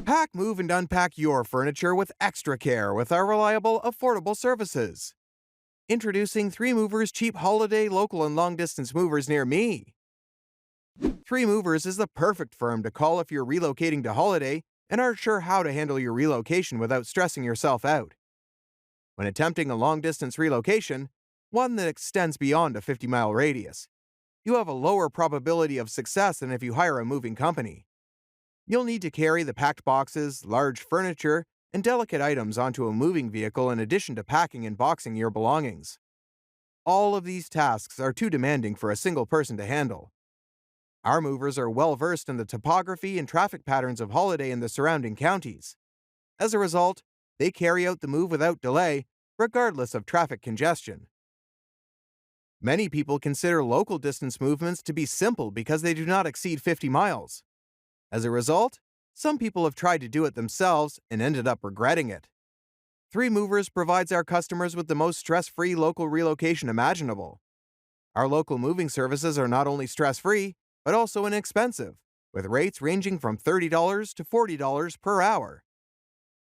Pack, move, and unpack your furniture with extra care with our reliable, affordable services. Introducing 3 Movers Cheap Holiday Local and Long Distance Movers near me. 3 Movers is the perfect firm to call if you're relocating to holiday and aren't sure how to handle your relocation without stressing yourself out. When attempting a long distance relocation, one that extends beyond a 50-mile radius, you have a lower probability of success than if you hire a moving company. You'll need to carry the packed boxes, large furniture, and delicate items onto a moving vehicle in addition to packing and boxing your belongings. All of these tasks are too demanding for a single person to handle. Our movers are well versed in the topography and traffic patterns of Holiday and the surrounding counties. As a result, they carry out the move without delay, regardless of traffic congestion. Many people consider local distance movements to be simple because they do not exceed 50 miles. As a result, some people have tried to do it themselves and ended up regretting it. 3 Movers provides our customers with the most stress-free local relocation imaginable. Our local moving services are not only stress-free, but also inexpensive, with rates ranging from $30 to $40 per hour.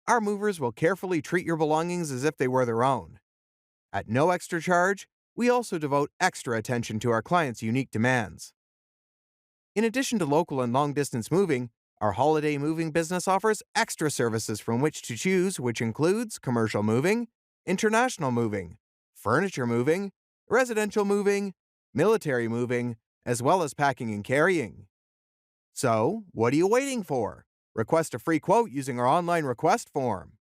Our movers will carefully treat your belongings as if they were their own. At no extra charge, we also devote extra attention to our clients' unique demands. In addition to local and long-distance moving, our holiday moving business offers extra services from which to choose, which includes commercial moving, international moving, furniture moving, residential moving, military moving, as well as packing and carrying. So, what are you waiting for? Request a free quote using our online request form.